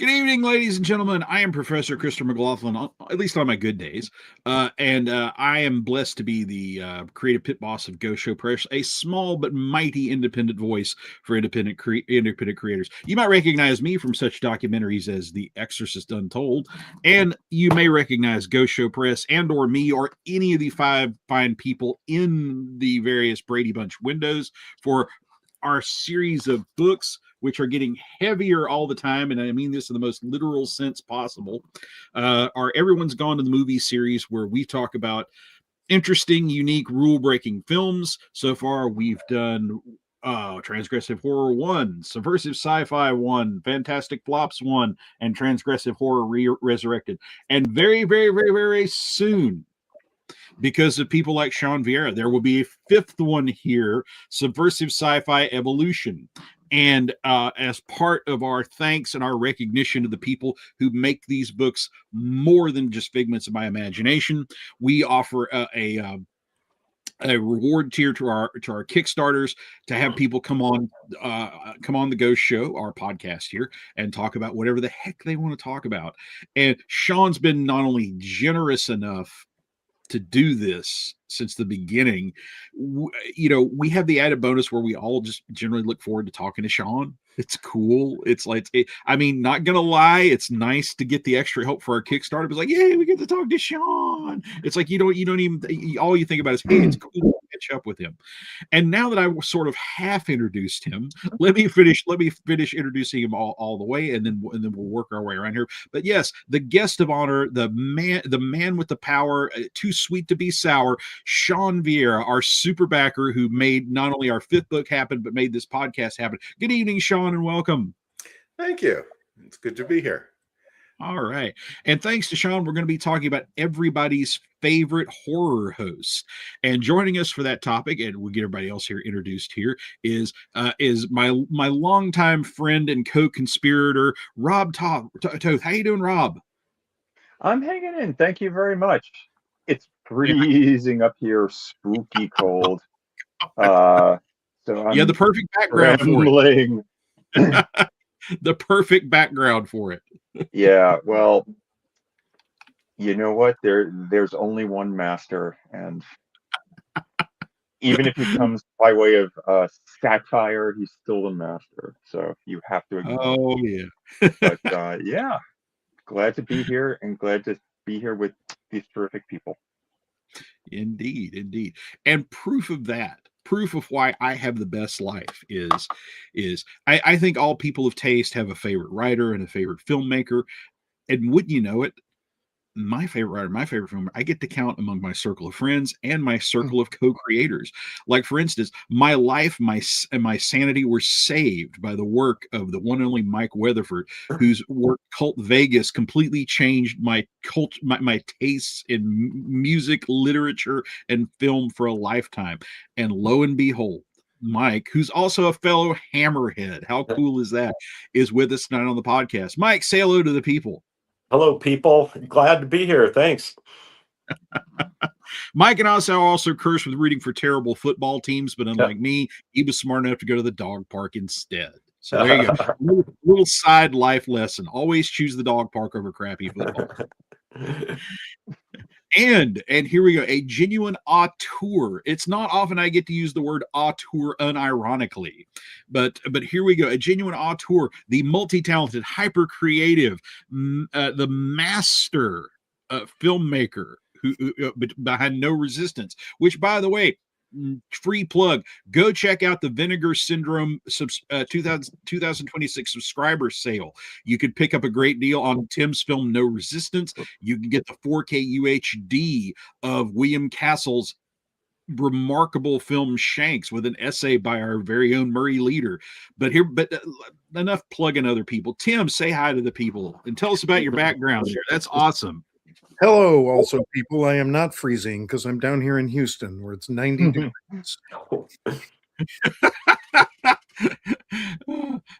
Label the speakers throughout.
Speaker 1: Good evening, ladies and gentlemen. I am Professor Christopher McGlothlin, at least on my good days. And I am blessed to be the creative pit boss of Go Show Press, a small but mighty independent voice for independent creators. You might recognize me from such documentaries as The Exorcist Untold, and you may recognize Go Show Press and or me or any of the five fine people in the various Brady Bunch windows for our series of books, which are getting heavier all the time, and I mean this in the most literal sense possible. Our Everyone's Gone to the Movie series, where we talk about interesting, unique, rule-breaking films. So far, we've done Transgressive Horror 1, Subversive Sci-Fi 1, Fantastic Flops 1, and Transgressive Horror Resurrected. And very, very, very, very soon, because of people like Sean Vieira, there will be a fifth one here, Subversive Sci-Fi Evolution. And as part of our thanks and our recognition of the people who make these books more than just figments of my imagination, we offer a reward tier to our Kickstarters to have people come on the Ghost Show, our podcast here, and talk about whatever the heck they want to talk about. And Sean's been not only generous enough to do this since the beginning. We have the added bonus where we all just generally look forward to talking to Sean. It's cool. It's like, not gonna lie, it's nice to get the extra help for our Kickstarter. It's like, yay, we get to talk to Sean. It's like you don't even all you think about is, hey, it's cool to catch up with him. And now that I sort of half introduced him, let me finish introducing him all the way, and then we'll work our way around here. But yes, the guest of honor, the man with the power, too sweet to be sour, Sean Vieira, our super backer, who made not only our fifth book happen, but made this podcast happen. Good evening, Sean, and welcome.
Speaker 2: Thank you. It's good to be here.
Speaker 1: All right. And thanks to Sean, we're going to be talking about everybody's favorite horror host. And joining us for that topic, and we'll get everybody else here introduced here, is my longtime friend and co-conspirator, Rob Toth. How you doing, Rob?
Speaker 3: I'm hanging in. Thank you very much. It's freezing up here, spooky cold. So I'm
Speaker 1: the perfect background for it. The perfect background for it.
Speaker 3: Yeah, well, you know what? There's only one master, and even if he comes by way of satire, he's still the master. So you have to acknowledge.
Speaker 1: Oh yeah.
Speaker 3: But yeah, glad to be here and glad to be here with these terrific people.
Speaker 1: Indeed. And proof of why I have the best life is I think all people of taste have a favorite writer and a favorite filmmaker. And wouldn't you know it, my favorite writer, my favorite filmmaker, I get to count among my circle of friends and my circle of co-creators. Like, for instance, my life, my sanity were saved by the work of the one and only Mike Weatherford, whose work Cult Vegas completely changed my tastes in music, literature, and film for a lifetime. And lo and behold, Mike, who's also a fellow hammerhead, how cool is that, is with us tonight on the podcast. Mike, say hello to the people.
Speaker 4: Hello, people. Glad to be here. Thanks.
Speaker 1: Mike and I also cursed with rooting for terrible football teams, but unlike me, he was smart enough to go to the dog park instead. So there you go. Little side life lesson. Always choose the dog park over crappy football. And here we go, a genuine auteur. It's not often I get to use the word auteur unironically, but here we go, a genuine auteur, the multi-talented, hyper-creative, the master filmmaker who behind No Resistance, which, by the way, free plug, go check out the Vinegar Syndrome 2026 subscriber sale. You could pick up a great deal on Tim's film No Resistance. You can get the 4K UHD of William Castle's remarkable film Shanks with an essay by our very own Murray Leader. But enough plugging other people. Tim, say hi to the people and tell us about your background there. That's awesome.
Speaker 5: Hello, also, people. I am not freezing because I'm down here in Houston where it's 90 degrees.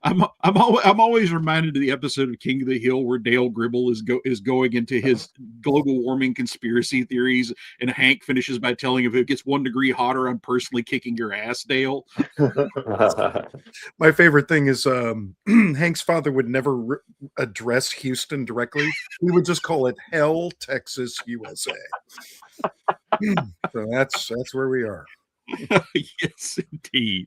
Speaker 1: I'm always reminded of the episode of King of the Hill where Dale Gribble is going into his global warming conspiracy theories, and Hank finishes by telling him, if it gets 1 degree hotter, I'm personally kicking your ass, Dale.
Speaker 5: My favorite thing is Hank's father would never address Houston directly. He would just call it Hell, Texas, USA. So that's where we are.
Speaker 1: Yes, indeed.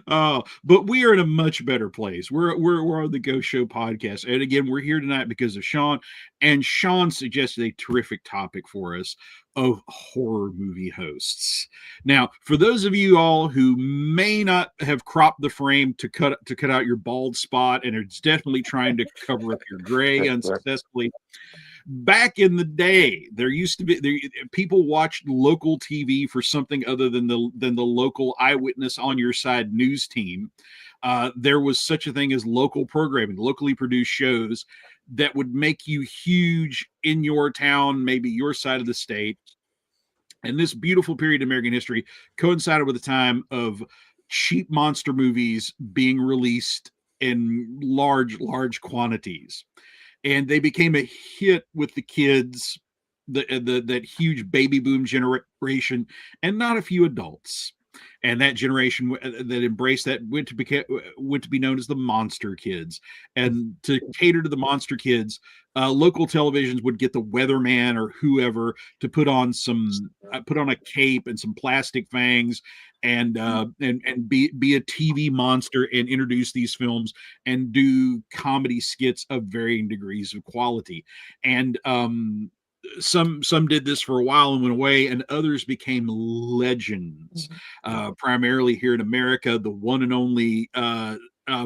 Speaker 1: But we are in a much better place. We're on the Ghost Show podcast, and again, we're here tonight because of Sean. And Sean suggested a terrific topic for us of horror movie hosts. Now, for those of you all who may not have cropped the frame to cut out your bald spot, and it's definitely trying to cover up your gray unsuccessfully. Back in the day, there used to be people watched local TV for something other than the local eyewitness on your side news team. There was such a thing as local programming, locally produced shows that would make you huge in your town, maybe your side of the state. And this beautiful period in American history coincided with the time of cheap monster movies being released in large quantities. And they became a hit with the kids, that huge baby boom generation, and not a few adults. And that generation that embraced that went to be known as the monster kids. And to cater to the monster kids, local televisions would get the weatherman or whoever to put on a cape and some plastic fangs and be a TV monster and introduce these films and do comedy skits of varying degrees of quality. And some did this for a while and went away, and others became legends. Primarily here in America, the one and only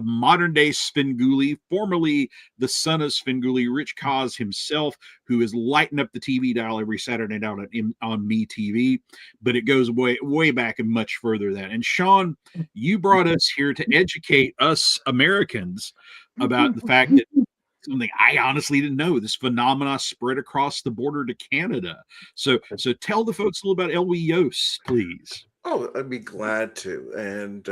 Speaker 1: modern day Svengoolie, formerly the son of Svengoolie, Rich Kaz himself, who is lighting up the TV dial every Saturday night on Me TV. But it goes way back and much further than that. And Sean, you brought us here to educate us Americans about the fact that something I honestly didn't know. This phenomena spread across the border to Canada. So tell the folks a little about Elwy Yost, please.
Speaker 2: Oh, I'd be glad to. And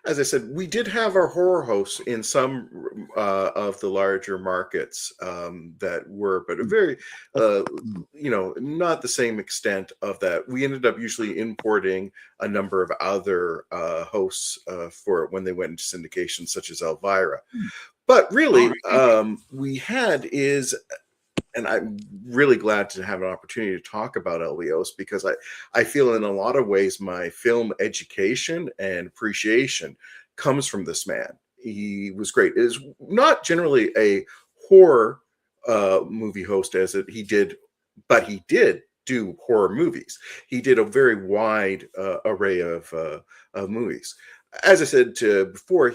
Speaker 2: as I said, we did have our horror hosts in some of the larger markets that were, but a very, not the same extent of that. We ended up usually importing a number of other hosts for when they went into syndication, such as Elvira. But really, we had is, and I'm really glad to have an opportunity to talk about Elwy Yost, because I feel in a lot of ways my film education and appreciation comes from this man. He was great. It is not generally a horror movie host but he did do horror movies. He did a very wide array of movies. As I said before,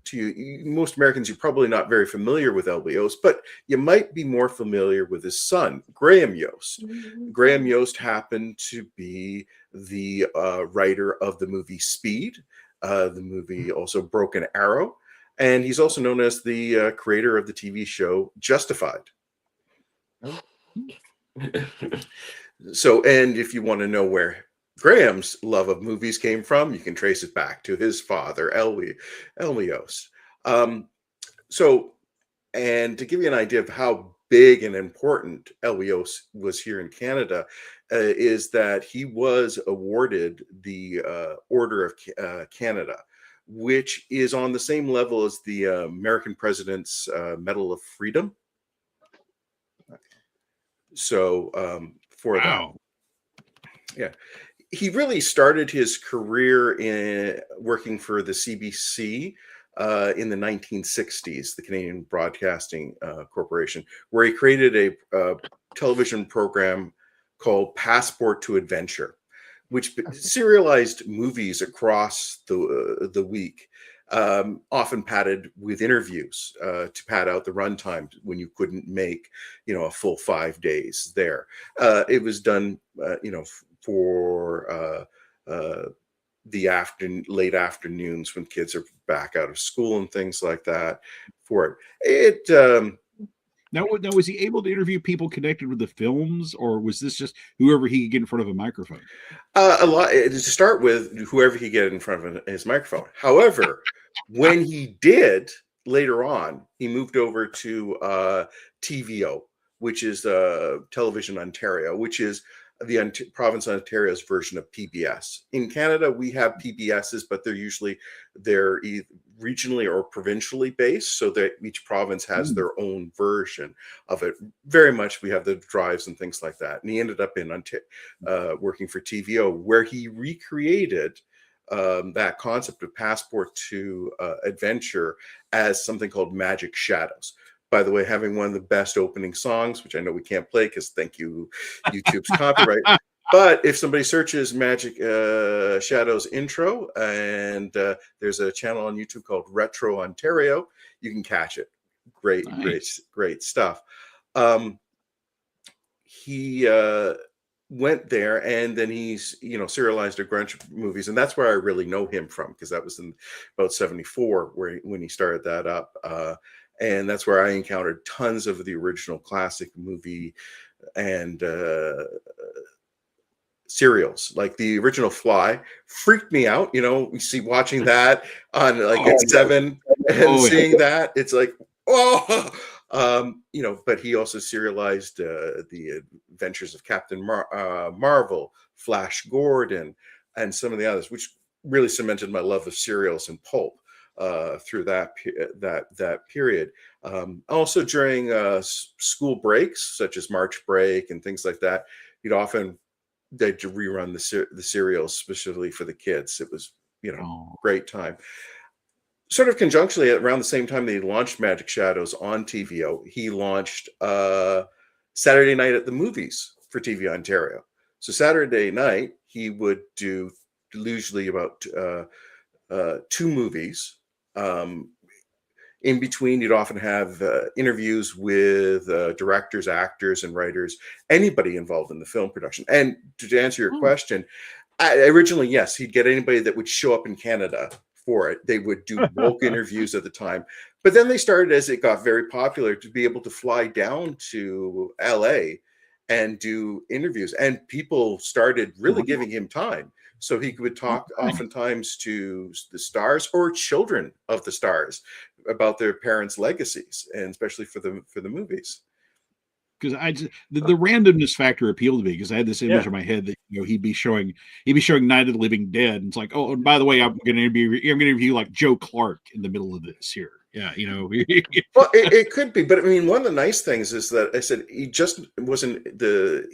Speaker 2: to you, most Americans, you're probably not very familiar with Elwy Yost, but you might be more familiar with his son, Graham Yost. Graham Yost happened to be the writer of the movie Speed, the movie also Broken Arrow, and he's also known as the creator of the TV show Justified. So, and if you want to know where Graham's love of movies came from, you can trace it back to his father, Elwy Yost. And to give you an idea of how big and important Elwy Yost was here in Canada, is that he was awarded the Order of Canada, which is on the same level as the American President's Medal of Freedom. So for
Speaker 1: wow.
Speaker 2: that, yeah. He really started his career in working for the CBC in the 1960s, the Canadian Broadcasting Corporation, where he created a television program called Passport to Adventure, which serialized movies across the week, often padded with interviews to pad out the runtime when you couldn't make, a full 5 days there. It was done, for the late afternoons when kids are back out of school and things like that. For it
Speaker 1: Now, was he able to interview people connected with the films, or was this just whoever he could get in front of a microphone?
Speaker 2: A lot to start with, whoever he get in front of his microphone. However, when he did later on, he moved over to TVO, which is Television Ontario, which is the province of Ontario's version of PBS. In Canada, we have PBSs, but they're either regionally or provincially based, so that each province has their own version of it. Very much, we have the drives and things like that. And he ended up in working for TVO, where he recreated that concept of Passport to Adventure as something called Magic Shadows. By the way, having one of the best opening songs, which I know we can't play because thank you, YouTube's copyright. But if somebody searches Magic Shadows intro, and there's a channel on YouTube called Retro Ontario, you can catch it. Great, nice. great stuff. He went there, and then he's serialized a bunch of movies, and that's where I really know him from, because that was in about 74 when he started that up. And that's where I encountered tons of the original classic movie and serials. Like the original Fly freaked me out. We see watching that on at 7 and seeing that, it's like, oh, but he also serialized the Adventures of Captain Marvel, Flash Gordon, and some of the others, which really cemented my love of serials and pulp. Through that period. Also during school breaks, such as March break and things like that, they'd rerun the serials specifically for the kids. It was great time. Sort of conjuncturally, around the same time that he launched Magic Shadows on TVO, he launched Saturday Night at the Movies for TV Ontario. So Saturday night, he would do usually about 2 movies. In between, you'd often have interviews with directors, actors, and writers, anybody involved in the film production. And to answer your question, originally, yes, he'd get anybody that would show up in Canada for it. They would do bulk interviews at the time. But then they started, as it got very popular, to be able to fly down to LA and do interviews. And people started really giving him time. So he would talk oftentimes to the stars or children of the stars about their parents' legacies, and especially for the movies.
Speaker 1: Because the randomness factor appealed to me, because I had this image in my head that he'd be showing Night of the Living Dead, and it's like, oh, and by the way, I'm going to interview like Joe Clark in the middle of this here. Yeah,
Speaker 2: Well, it could be, but I mean, one of the nice things is that I said he just wasn't the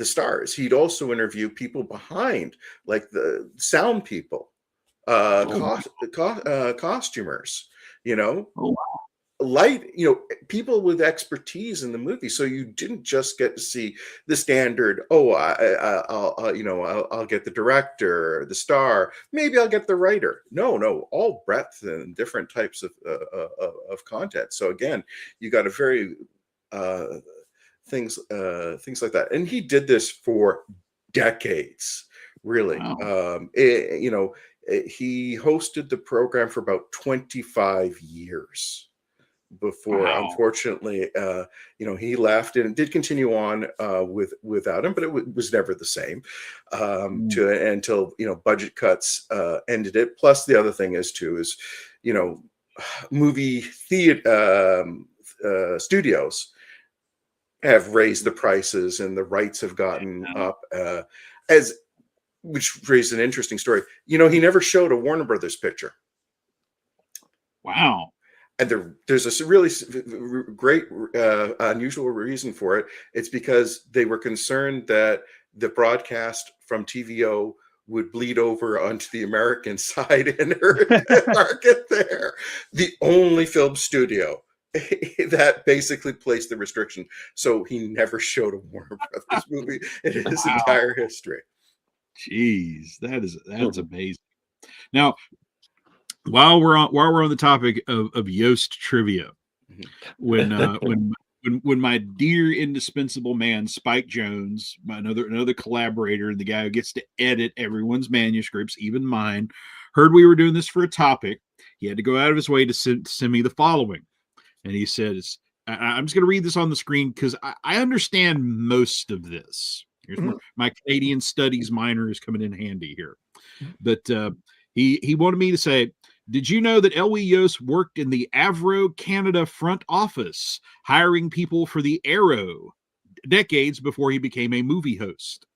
Speaker 2: stars. He'd also interview people behind, like the sound people, costumers, light, people with expertise in the movie. So you didn't just get to see the standard, I'll get the director, the star, maybe I'll get the writer. No, all breadth and different types of content. So again, you got a very things like that, and he did this for decades, really. Wow. He hosted the program for about 25 years before, unfortunately, he left, and it did continue on without him, but it was never the same until budget cuts ended it. Plus, the other thing is movie theater studios have raised the prices, and the rights have gotten up, which raised an interesting story. He never showed a Warner Brothers picture.
Speaker 1: Wow.
Speaker 2: And there's a really great, unusual reason for it. It's because they were concerned that the broadcast from TVO would bleed over onto the American side and hurt the market there. The only film studio that basically placed the restriction. So he never showed a Warner Brothers movie in his entire history.
Speaker 1: Jeez, that's amazing. Now, while we're on the topic of Yost trivia, when my dear indispensable man Spike Jones, another collaborator, and the guy who gets to edit everyone's manuscripts, even mine, heard we were doing this for a topic, he had to go out of his way to send me the following. And he says, I'm just going to read this on the screen because I understand most of this. Here's my Canadian studies minor is coming in handy here. But he wanted me to say, did you know that Elwy Yost worked in the Avro Canada front office, hiring people for the Arrow decades before he became a movie host?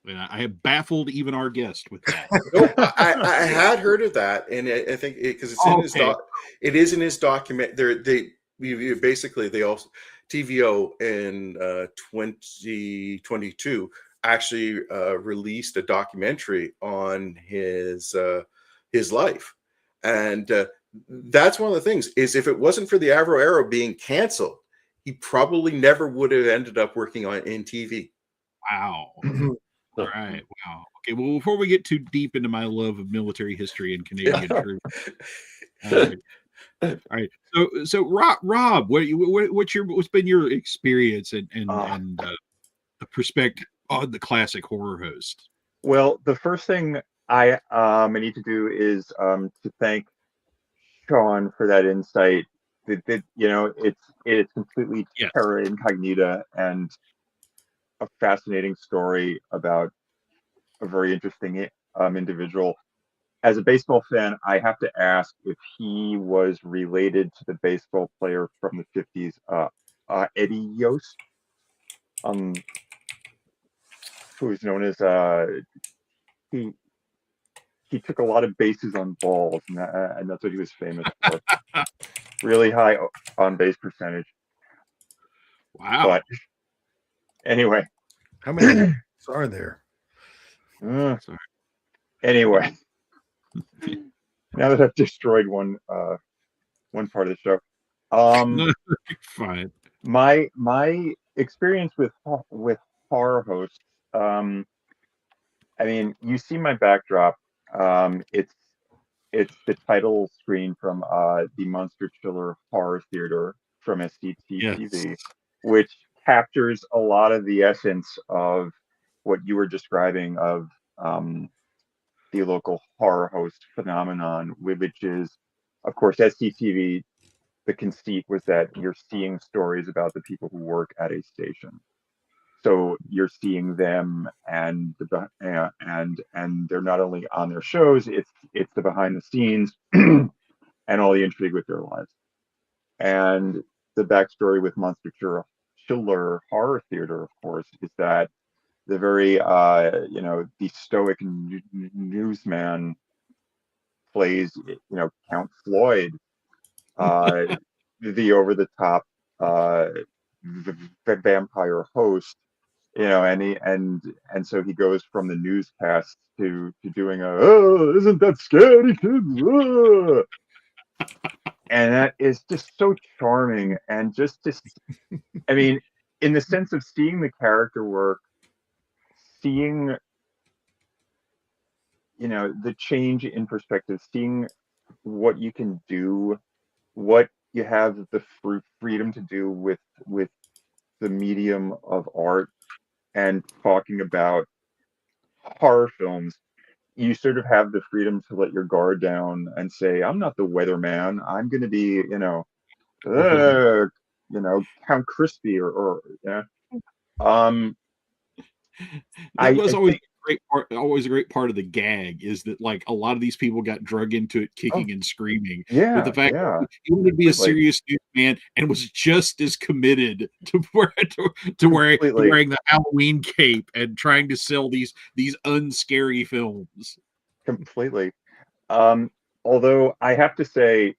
Speaker 1: And I have baffled even our guest with that.
Speaker 2: Nope, I had heard of that, and I think because it's in his it is in his document. Basically they also TVO in 2022 actually released a documentary on his life, and that's one of the things is if it wasn't for the Avro Arrow being canceled, he probably never would have ended up working in TV.
Speaker 1: Wow. All right. Wow. Okay. Well, before we get too deep into my love of military history and Canadian troops, all right. So Rob, what's been your experience and perspective on the classic horror host?
Speaker 3: Well, the first thing I need to do is to thank Sean for that insight. It's completely terra incognita and a fascinating story about a very interesting individual. As a baseball fan, I have to ask if he was related to the baseball player from the 50s, Eddie Yost, who is known as he took a lot of bases on balls, and that's what he was famous for. Really high on base percentage.
Speaker 1: Wow.
Speaker 3: But anyway,
Speaker 5: how many are there?
Speaker 3: Anyway, now that I've destroyed one part of the show,
Speaker 1: fine.
Speaker 3: My experience with horror hosts. I mean, you see my backdrop. It's the title screen from the Monster Chiller Horror Theater from SCTV, which captures a lot of the essence of what you were describing of the local horror host phenomenon, which is, of course, SCTV. The conceit was that you're seeing stories about the people who work at a station. So you're seeing them, and they're not only on their shows; it's the behind the scenes and all the intrigue with their lives. And the backstory with Monster Chiller Horror Theater, of course, is that the very the stoic newsman plays Count Floyd, the over the top vampire host. And so he goes from the newscast to doing isn't that scary, kids? And that is just so charming, and just I mean, in the sense of seeing the character work, seeing the change in perspective, seeing what you can do, what you have the freedom to do with the medium of art, and talking about horror films. You sort of have the freedom to let your guard down and say, I'm not the weatherman. I'm going to be, Count Crispy or yeah.
Speaker 1: That was always a great part of the gag, is that like a lot of these people got drug into it kicking and screaming.
Speaker 3: Yeah,
Speaker 1: but the fact that he wanted to be a serious man and was just as committed to wearing the Halloween cape and trying to sell these unscary films.
Speaker 3: Completely. Although I have to say,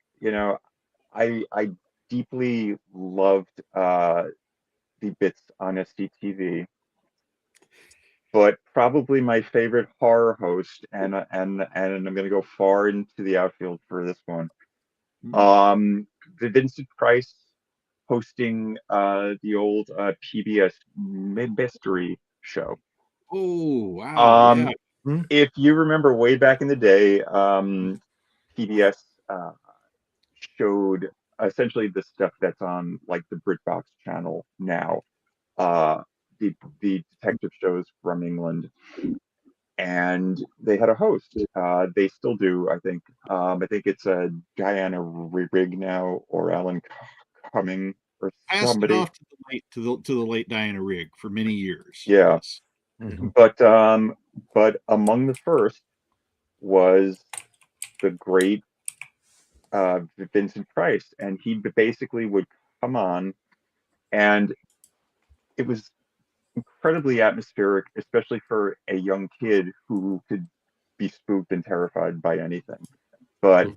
Speaker 3: I deeply loved the bits on SCTV. But probably my favorite horror host, and I'm going to go far into the outfield for this one. The Vincent Price hosting the old PBS mystery show.
Speaker 1: Oh wow!
Speaker 3: If you remember way back in the day, PBS showed essentially the stuff that's on like the BritBox channel now. The detective shows from England. and they had a host. They still do, I think. I think it's Diana Rigg now, or Alan Cumming, or
Speaker 1: Passed it
Speaker 3: somebody.
Speaker 1: off to the late Diana Rigg for many years.
Speaker 3: Yeah.
Speaker 1: Yes.
Speaker 3: But among the first was the great Vincent Price, and he basically would come on, and it was incredibly atmospheric, especially for a young kid who could be spooked and terrified by anything. But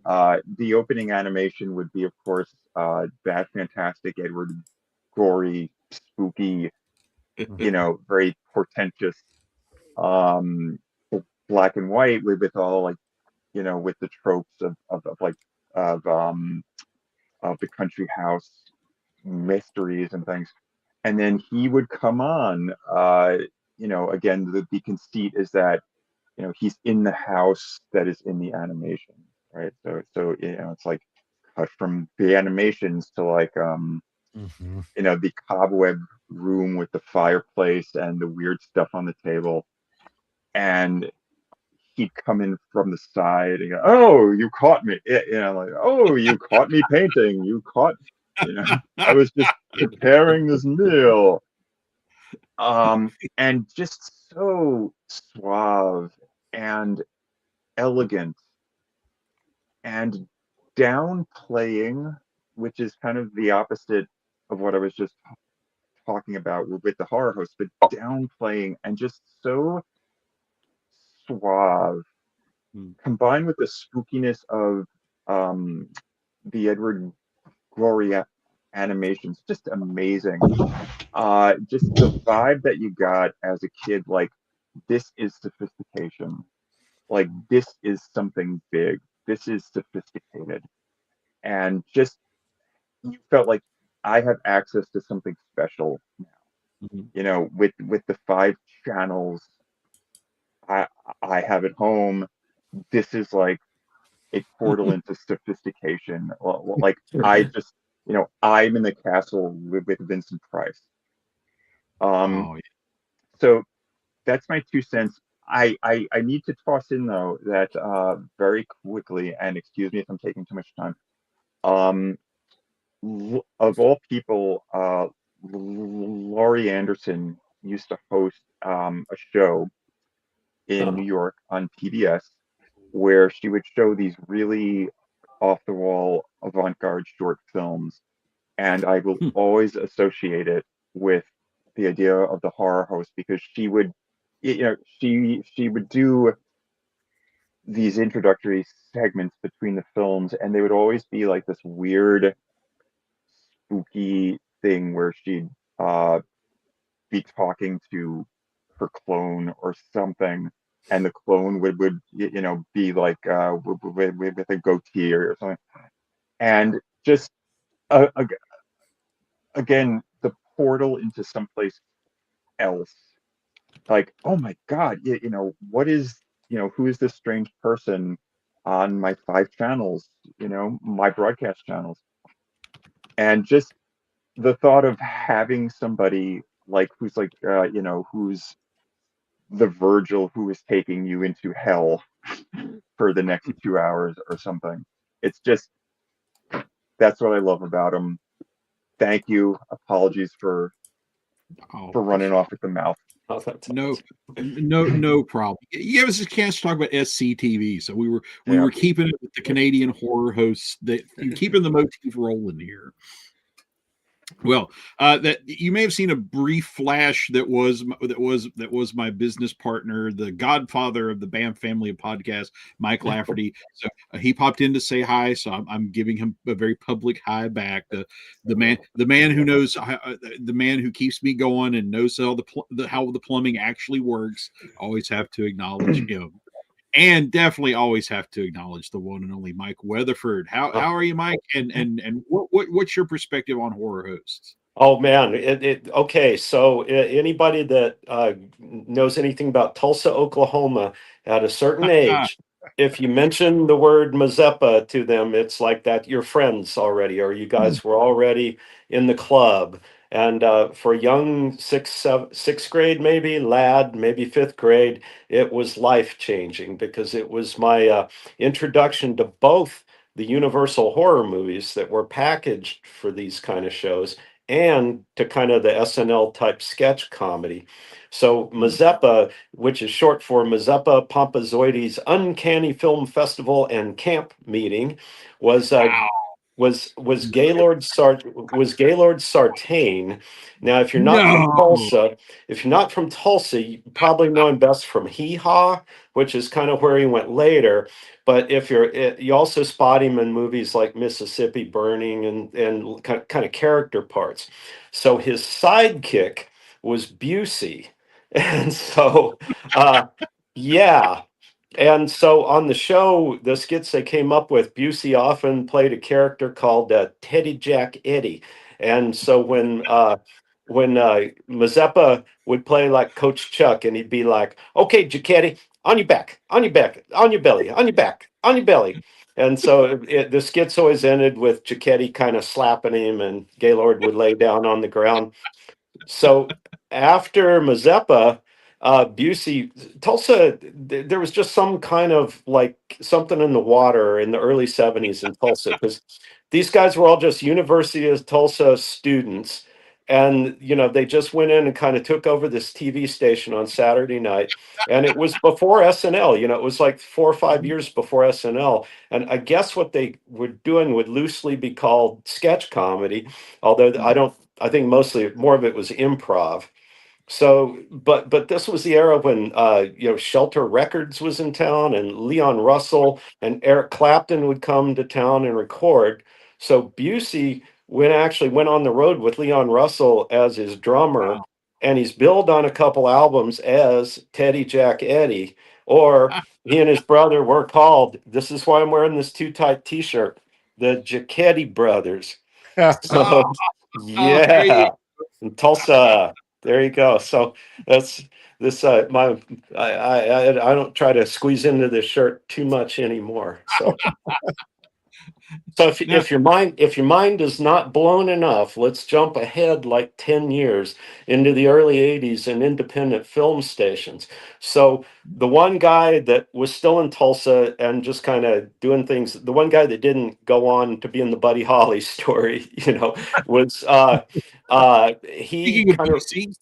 Speaker 3: the opening animation would be, of course, that fantastic Edward Gorey, spooky, very portentous, um, black and white with all like, with the tropes of the country house mysteries and things. And then he would come on. Again, the conceit is that he's in the house that is in the animation, right? So it's like cut from the animations to like the cobweb room with the fireplace and the weird stuff on the table, and he'd come in from the side and go, "Oh, you caught me!" Like, "Oh, you caught me painting. You caught." I was just preparing this meal. And just so suave and elegant and downplaying, which is kind of the opposite of what I was just talking about with the horror host, but downplaying and just so suave, combined with the spookiness of the Edward Gloria animations, just amazing. Just the vibe that you got as a kid, like, this is sophistication. Like, this is something big. This is sophisticated. And just, you felt like I have access to something special now. With the 5 channels I have at home, this is like a portal into sophistication. Like, I just, I'm in the castle with Vincent Price. So that's my 2 cents. I need to toss in though that very quickly, and excuse me if I'm taking too much time. Of all people, Laurie Anderson used to host a show in New York on PBS where she would show these really off the wall avant-garde short films, and I will always associate it with the idea of the horror host, because she would she would do these introductory segments between the films, and they would always be like this weird spooky thing where she'd be talking to her clone or something, and the clone would be like with a goatee or something, and just uh, again, the portal into someplace else. Like, oh my God, what is, who is this strange person on my 5 channels, my broadcast channels? And just the thought of having somebody like who's like, who's the Virgil who is taking you into hell for the next 2 hours or something. It's just, that's what I love about him. Thank you. Apologies for running off at the mouth.
Speaker 1: No problem. You gave us a chance to talk about SCTV, so we were keeping it with the Canadian horror hosts, that keeping the motif rolling here. Well, that you may have seen a brief flash that was my business partner, the godfather of the BAM family of podcasts, Mike Lafferty. So he popped in to say hi. So I'm giving him a very public hi back. The man who knows, the man who keeps me going and knows how the plumbing actually works. Always have to acknowledge him. And definitely always have to acknowledge the one and only Mike Weatherford. How are you, Mike? And what's your perspective on horror hosts?
Speaker 4: Oh man, okay. So anybody that knows anything about Tulsa, Oklahoma, at a certain age, if you mention the word Mazeppa to them, it's like that you're friends already, or you guys were already in the club. And for young sixth grade, maybe lad, maybe fifth grade, it was life changing because it was my introduction to both the Universal horror movies that were packaged for these kind of shows and to kind of the SNL type sketch comedy. So Mazeppa, which is short for Mazeppa Pompazoides Uncanny Film Festival and Camp Meeting, was
Speaker 1: Wow.
Speaker 4: Gaylord Sartain. Now, if you're not from
Speaker 1: No.
Speaker 4: Tulsa, you probably know him best from Hee Haw, which is kind of where he went later. But if you also spot him in movies like Mississippi Burning and kind of character parts. So his sidekick was Busey, and so yeah. And so on the show, the skits they came up with, Busey often played a character called Teddy Jack Eddie. And so when Mazeppa would play like Coach Chuck, and he'd be like, "Okay, Jacketti, on your back, on your back, on your belly, on your back, on your belly." And so the skits always ended with Jacketti kind of slapping him, and Gaylord would lay down on the ground. So after Mazeppa, Busey, Tulsa, there was just some kind of like something in the water in the early 70s in Tulsa because these guys were all just University of Tulsa students. And, they just went in and kind of took over this TV station on Saturday night. And it was before SNL, it was like 4 or 5 years before SNL. And I guess what they were doing would loosely be called sketch comedy, although I think mostly more of it was improv. So, but this was the era when Shelter Records was in town, and Leon Russell and Eric Clapton would come to town and record. So Busey went on the road with Leon Russell as his drummer,
Speaker 1: Wow.
Speaker 4: and he's billed on a couple albums as Teddy Jack Eddie, or he and his brother were called. This is why I'm wearing this too tight T-shirt, the Jacketti Brothers.
Speaker 1: Oh,
Speaker 4: So
Speaker 1: there you
Speaker 4: yeah, in Tulsa. There you go. So that's this. I don't try to squeeze into this shirt too much anymore. So
Speaker 1: now.
Speaker 4: if your mind is not blown enough, let's jump ahead like 10 years into the early 80s and independent film stations. So the one guy that was still in Tulsa and just kind of doing things, the one guy that didn't go on to be in the Buddy Holly story, was
Speaker 1: Speaking of PC,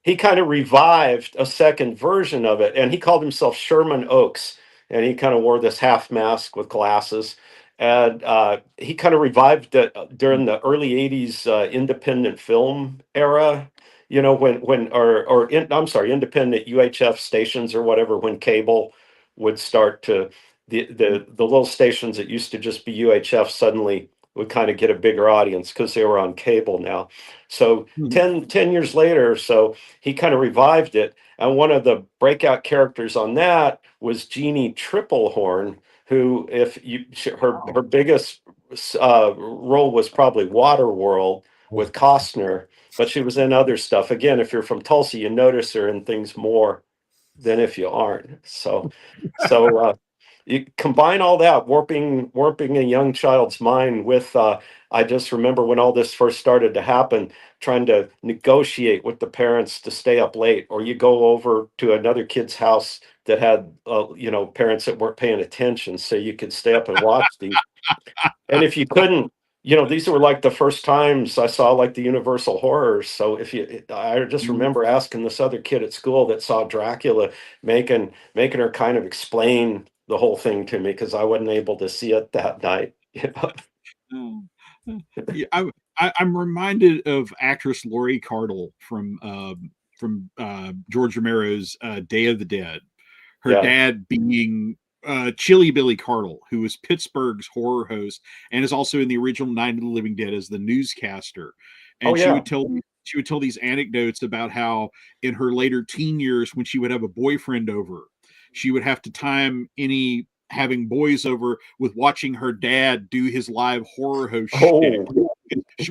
Speaker 4: he kind of revived a second version of it, and he called himself Sherman Oaks, and he kind of wore this half mask with glasses, and he kind of revived it during the early 80s independent film era, I'm sorry, independent UHF stations or whatever, when cable would start to the little stations that used to just be UHF suddenly would kind of get a bigger audience because they were on cable now. So 10 years later or so, he kind of revived it. And one of the breakout characters on that was Jeannie Triplehorn, who, her biggest role was probably Waterworld with Costner, but she was in other stuff. Again, if you're from Tulsa, you notice her in things more than if you aren't. So you combine all that, warping a young child's mind with I just remember when all this first started to happen, trying to negotiate with the parents to stay up late, or you go over to another kid's house that had parents that weren't paying attention, so you could stay up and watch these. And if you couldn't, these were like the first times I saw like the Universal horrors. So I just remember asking this other kid at school that saw Dracula, making her kind of explain the whole thing to me because I wasn't able to see it that night.
Speaker 1: Oh. Yeah, I'm reminded of actress Laurie Cardle from George Romero's Day of the Dead. Her
Speaker 4: Yeah.
Speaker 1: dad being Chili Billy Cardle, who was Pittsburgh's horror host and is also in the original Night of the Living Dead as the newscaster. And
Speaker 4: Oh,
Speaker 1: she
Speaker 4: yeah.
Speaker 1: would tell these anecdotes about how in her later teen years, when she would have a boyfriend over, she would have to time any having boys over with watching her dad do his live horror host shtick.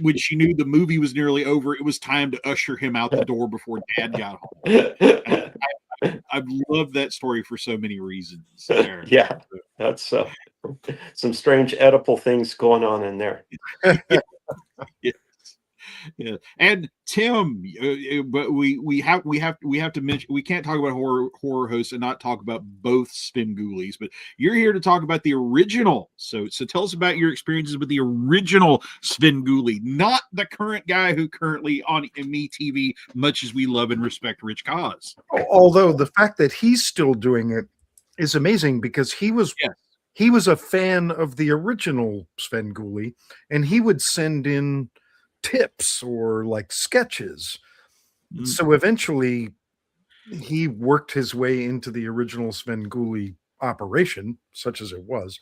Speaker 1: When she knew the movie was nearly over, it was time to usher him out the door before dad got home. I've loved that story for so many reasons. There.
Speaker 4: Yeah, that's some strange Oedipal things going on in there.
Speaker 1: Yes. Yeah. And Tim, but we have to mention, we can't talk about horror hosts and not talk about both Svengoolies. But you're here to talk about the original. So tell us about your experiences with the original Svengoolie, not the current guy who currently on MeTV, much as we love and respect Rich Cause.
Speaker 5: Although the fact that he's still doing it is amazing, because he was a fan of the original Svengoolie, and he would send in tips or like sketches. So eventually he worked his way into the original Svengoolie operation, such as it was,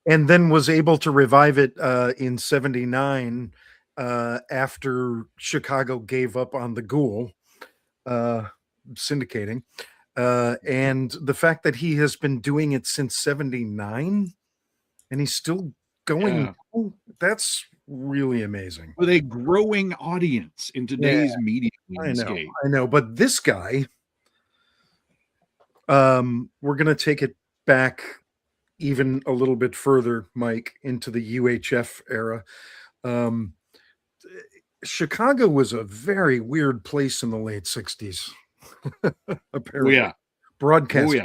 Speaker 5: and then was able to revive it in '79 after Chicago gave up on the Ghoul syndicating. And the fact that he has been doing it since '79 and he's still going, that's really amazing.
Speaker 1: With a growing audience in today's media landscape.
Speaker 5: I know. But this guy, we're going to take it back even a little bit further, Mike, into the UHF era. Chicago was a very weird place in the late '60s. Apparently, broadcast,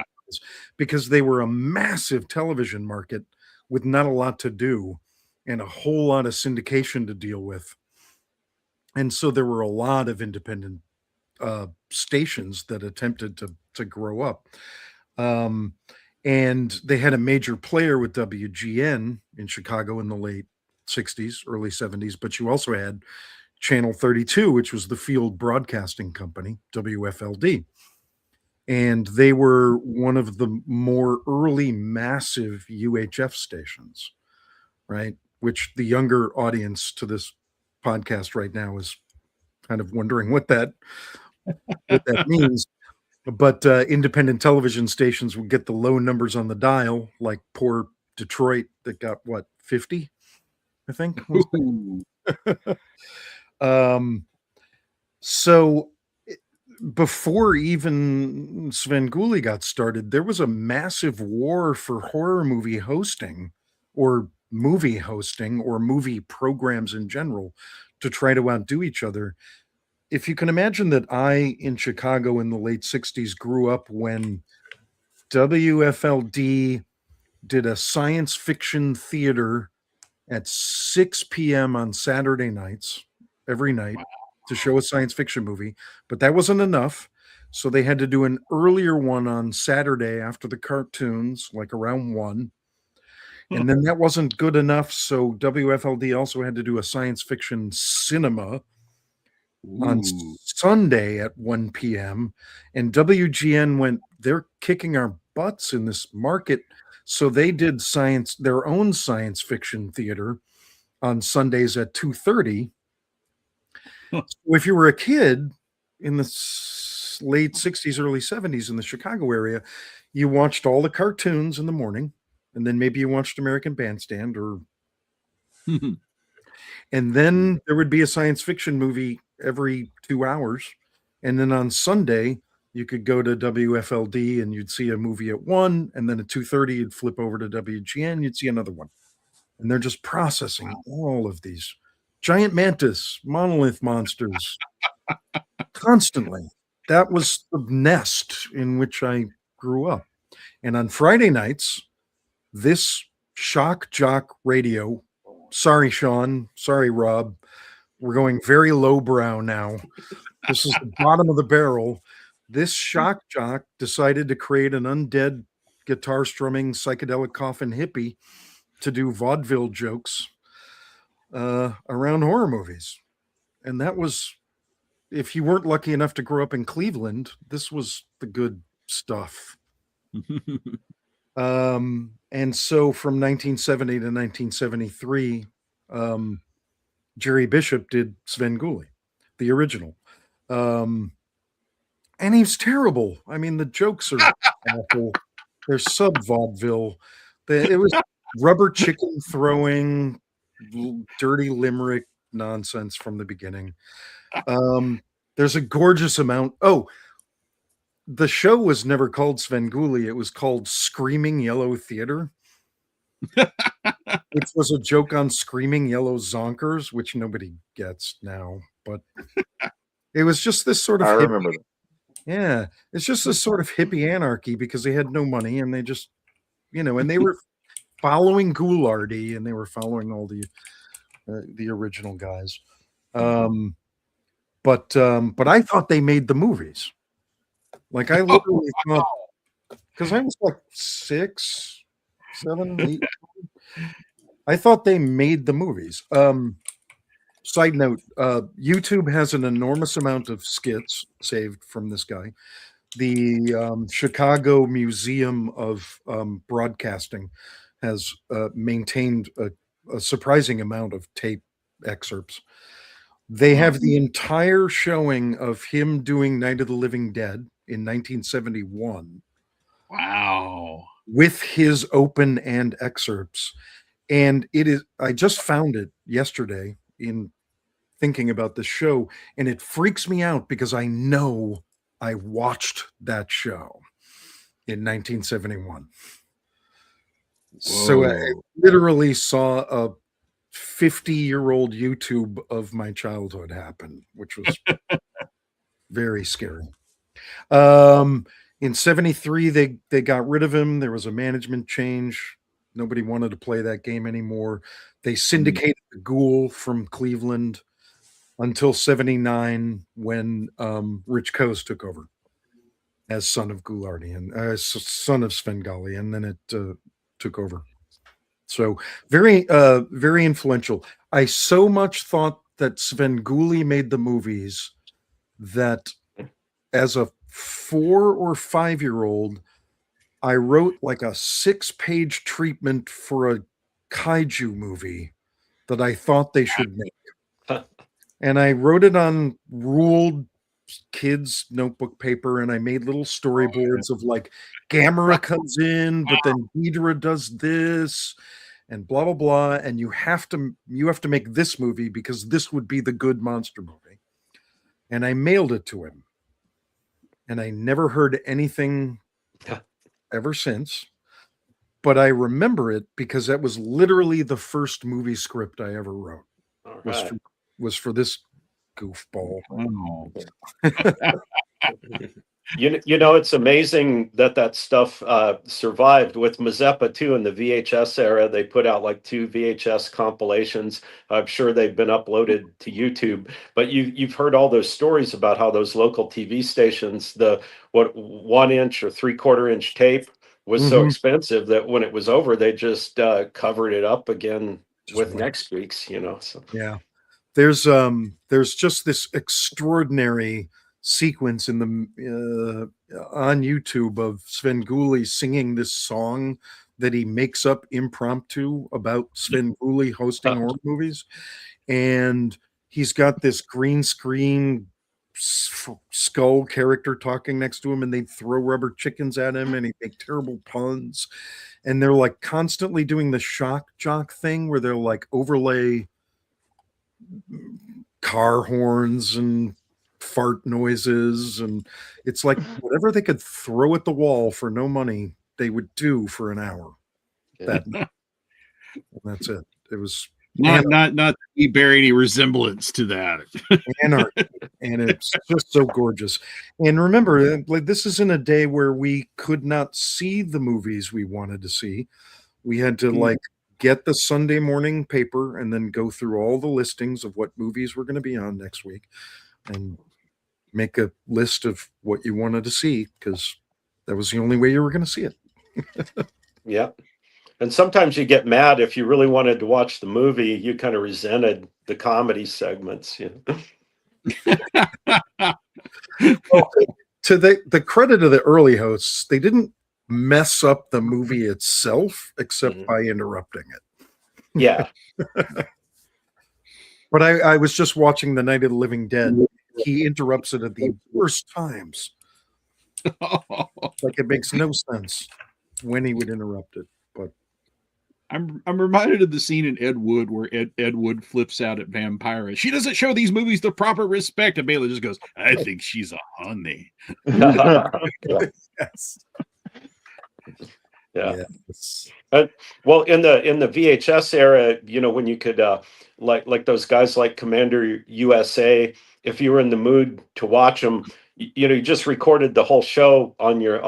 Speaker 5: because they were a massive television market with not a lot to do and a whole lot of syndication to deal with, and so there were a lot of independent stations that attempted to grow up, and they had a major player with WGN in Chicago in the late '60s, early '70s, but you also had Channel 32, which was the field broadcasting company, WFLD. And they were one of the more early massive UHF stations, right? Which the younger audience to this podcast right now is kind of wondering what that means. But independent television stations would get the low numbers on the dial, like poor Detroit that got, what, 50, I think? So before even Svengoolie got started, there was a massive war for horror movie hosting or movie programs in general to try to outdo each other. If you can imagine that I, in Chicago in the late '60s, grew up when WFLD did a science fiction theater at 6 p.m. on Saturday nights, every night, to show a science fiction movie, but that wasn't enough. So they had to do an earlier one on Saturday after the cartoons, like around 1. And then that wasn't good enough. So WFLD also had to do a science fiction cinema on Sunday at 1 p.m. And WGN went, they're kicking our butts in this market. So they did their own science fiction theater on Sundays at 2:30. So if you were a kid in the late '60s, early '70s in the Chicago area, you watched all the cartoons in the morning, and then maybe you watched American Bandstand, and then there would be a science fiction movie every 2 hours. And then on Sunday, you could go to WFLD and you'd see a movie at 1, and then at 2:30, you'd flip over to WGN, you'd see another one. And they're just processing all of these giant mantis, monolith monsters constantly. That was the nest in which I grew up. And on Friday nights, this shock jock radio, sorry, Sean, sorry, Rob, we're going very lowbrow now. This is the bottom of the barrel. This shock jock decided to create an undead guitar strumming psychedelic coffin hippie to do vaudeville jokes around horror movies. And that was, if you weren't lucky enough to grow up in Cleveland, this was the good stuff. And so from 1970 to 1973, Jerry Bishop did Svengoolie, the original. And he's terrible. I mean, the jokes are awful. They're sub-vaudeville. It was rubber chicken throwing, dirty limerick nonsense from the beginning. There's a gorgeous amount. Oh, the show was never called Svengoolie. It was called Screaming Yellow Theater. which was a joke on screaming yellow zonkers, which nobody gets now. But it was just this sort of
Speaker 3: I
Speaker 5: hippie,
Speaker 3: remember that.
Speaker 5: yeah, it's just this sort of hippie anarchy because they had no money and they just, and they were following Ghoulardi and they were following all the original guys. But I thought they made the movies. Like I literally thought, because I was like 6, 7, 8. I thought they made the movies. Side note, YouTube has an enormous amount of skits saved from this guy. The Chicago Museum of Broadcasting has maintained a surprising amount of tape excerpts. They have the entire showing of him doing Night of the Living Dead in 1971.
Speaker 1: Wow.
Speaker 5: With his open and excerpts. And it is, I just found it yesterday in thinking about the show, and it freaks me out because I know I watched that show in 1971. So I literally saw a 50-year-old YouTube of my childhood happen, which was very scary. In 73, they got rid of him. There was a management change. Nobody wanted to play that game anymore. They syndicated the Ghoul from Cleveland until 79 when Rich Coase took over as son of Ghoulardi and son of Svengali, and then it took over. So very influential. I so much thought that Svengoolie made the movies that as a 4 or 5-year-old, I wrote like a 6-page treatment for a kaiju movie that I thought they should make. And I wrote it on ruled kids' notebook paper, and I made little storyboards of like Gamera comes in, but then Ghidorah does this, and blah blah blah. And you have to make this movie because this would be the good monster movie. And I mailed it to him, and I never heard anything ever since. But I remember it because that was literally the first movie script I ever wrote. Was for this goofball.
Speaker 1: Oh.
Speaker 4: It's amazing that stuff survived with Mazeppa too. In the VHS era, they put out like 2 VHS compilations. I'm sure they've been uploaded to YouTube. But you've heard all those stories about how those local TV stations, the 1-inch or 3/4-inch tape was so expensive that when it was over, they just covered it up again with next week's. So.
Speaker 5: Yeah. There's just this extraordinary sequence in the on YouTube of Svengoolie singing this song that he makes up impromptu about Svengoolie hosting horror movies, and he's got this green screen skull character talking next to him, and they throw rubber chickens at him, and he make terrible puns, and they're like constantly doing the shock jock thing where they're like overlay car horns and fart noises, and it's like whatever they could throw at the wall for no money they would do for an hour. That's it. It was
Speaker 1: not that we bear any resemblance to that.
Speaker 5: Anarchy, and it's just so gorgeous. And remember, like, this is in a day where we could not see the movies we wanted to see. We had to like get the Sunday morning paper and then go through all the listings of what movies were going to be on next week and make a list of what you wanted to see, because that was the only way you were going to see it.
Speaker 4: Yeah. And sometimes you get mad if you really wanted to watch the movie, you kind of resented the comedy segments.
Speaker 5: Well, to the credit of the early hosts, they didn't mess up the movie itself except by interrupting it.
Speaker 4: Yeah.
Speaker 5: But I was just watching The Night of the Living Dead. He interrupts it at the worst times. Like, it makes no sense when he would interrupt it. But
Speaker 1: I'm reminded of the scene in Ed Wood where Ed Wood flips out at Vampira. She doesn't show these movies the proper respect, and Bailey just goes, "I think she's a honey."
Speaker 5: yes.
Speaker 4: Yeah.
Speaker 5: Yes.
Speaker 4: Well, in the VHS era, when you could like those guys like Commander USA, if you were in the mood to watch them, you just recorded the whole show on your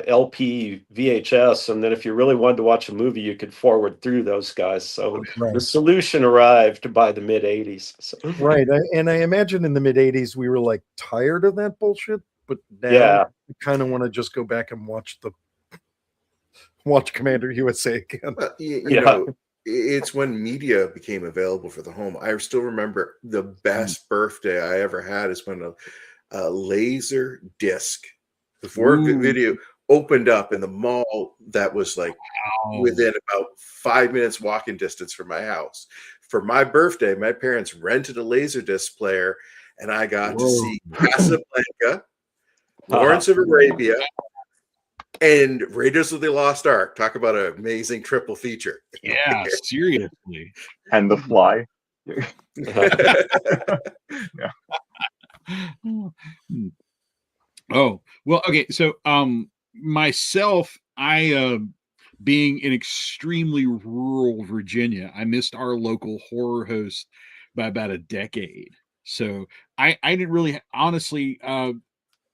Speaker 4: LP VHS, and then if you really wanted to watch a movie, you could forward through those guys. So
Speaker 5: Right.
Speaker 4: the solution arrived by the mid '80s. So.
Speaker 5: Right. And I imagine in the mid 80s we were like tired of that bullshit, but now
Speaker 4: Yeah.
Speaker 5: we kind of want to just go back and watch Commander USA again.
Speaker 2: Well, you
Speaker 4: Yeah.
Speaker 2: know, it's when media became available for the home. I still remember the best birthday I ever had is when a laser disc before
Speaker 1: Ooh.
Speaker 2: video opened up in the mall that was like within about 5 minutes walking distance from my house. For my birthday, my parents rented a laser disc player, and I got to see Casablanca, Lawrence of Arabia, and Raiders of the Lost Ark. Talk about an amazing triple feature.
Speaker 1: Yeah, seriously.
Speaker 3: And The Fly.
Speaker 1: Oh, well, okay. So, myself, I, being in extremely rural Virginia, I missed our local horror host by about a decade. So I didn't really, honestly,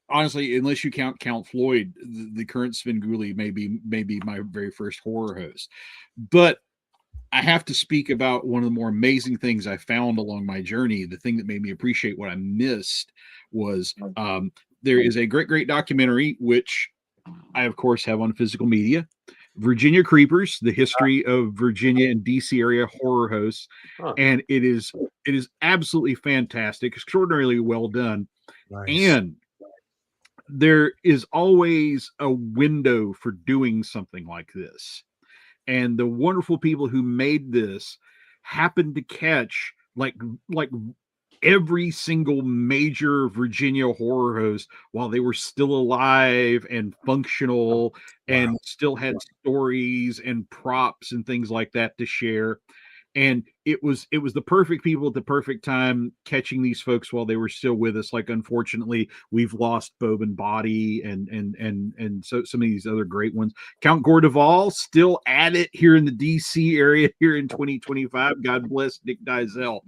Speaker 1: unless you count Floyd, the current Svengoolie may be my very first horror host. But I have to speak about one of the more amazing things I found along my journey. The thing that made me appreciate what I missed was there is a great documentary, which I, of course, have on physical media. Virginia Creepers, the history of Virginia and DC area horror hosts.
Speaker 4: Huh.
Speaker 1: And it is absolutely fantastic, extraordinarily well done.
Speaker 5: Nice.
Speaker 1: And there is always a window for doing something like this. And the wonderful people who made this happened to catch like every single major Virginia horror host while they were still alive and functional and still had stories and props and things like that to share. And it was the perfect people at the perfect time catching these folks while they were still with us. Like, unfortunately, we've lost Bowman Body and so some of these other great ones. Count Gore still at it here in the DC area here in 2025. God bless Dick Dizell.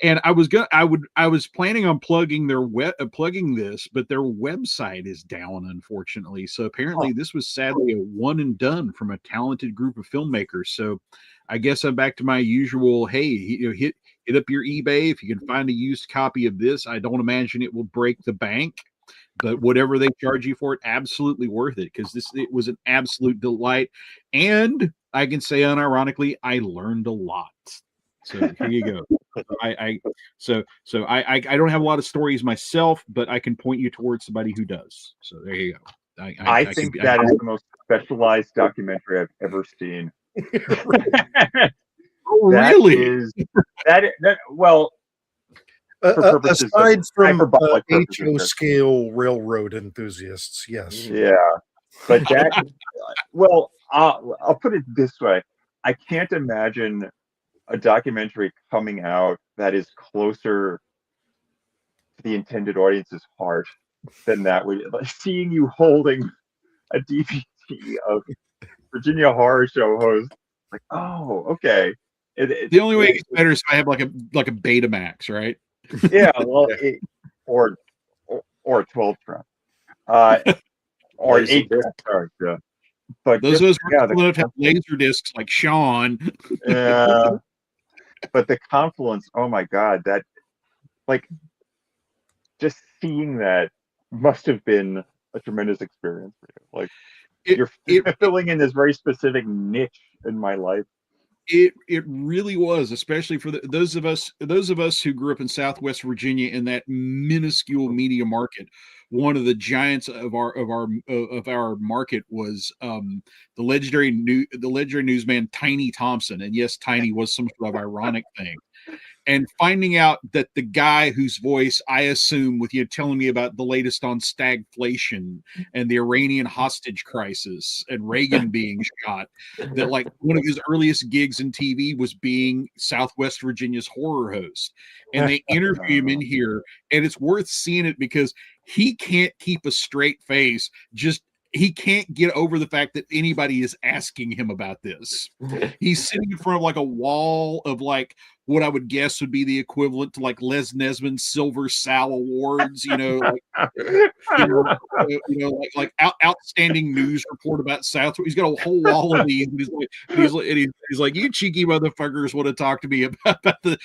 Speaker 1: And I was planning on plugging plugging this, but their website is down, unfortunately. So apparently this was sadly a one and done from a talented group of filmmakers. So I guess I'm back to my usual, hey, hit up your eBay if you can find a used copy of this. I don't imagine it will break the bank, but whatever they charge you for it, absolutely worth it, because it was an absolute delight. And I can say unironically, I learned a lot. So here you go. I don't have a lot of stories myself, but I can point you towards somebody who does. So there you go.
Speaker 3: I think that is the most specialized documentary I've ever seen.
Speaker 1: Really?
Speaker 3: Well,
Speaker 5: aside from
Speaker 3: hyperbolic
Speaker 5: HO
Speaker 3: purposes.
Speaker 5: scale railroad enthusiasts, yes.
Speaker 3: Yeah, but that. Well, I'll put it this way: I can't imagine a documentary coming out that is closer to the intended audience's heart than that. Like, seeing you holding a DVD of Virginia Horror Show host, like, oh, okay.
Speaker 1: The only way it gets better is if I have like a Betamax, right?
Speaker 3: Yeah, well, or 12 track, or 8 track. Yeah. But
Speaker 1: those of us
Speaker 3: the
Speaker 1: have laser discs like Sean.
Speaker 3: Yeah. But the confluence, oh my God, that, like, just seeing that must have been a tremendous experience for you. Like, you're filling in this very specific niche in my life.
Speaker 1: It really was, especially for those of us who grew up in Southwest Virginia in that minuscule media market. One of the giants of our market was the legendary newsman Tiny Thompson, and yes, Tiny was some sort of ironic thing. And finding out that the guy whose voice I assume with you telling me about the latest on stagflation and the Iranian hostage crisis and Reagan being shot, that like one of his earliest gigs in TV was being Southwest Virginia's horror host. And they interview him in here, and it's worth seeing it because he can't keep a straight face just he can't get over the fact that anybody is asking him about this. He's sitting in front of like a wall of like what I would guess would be the equivalent to like Les Nesman's Silver Sal Awards, outstanding news report about South. He's got a whole wall of these. And he's like, you cheeky motherfuckers want to talk to me about the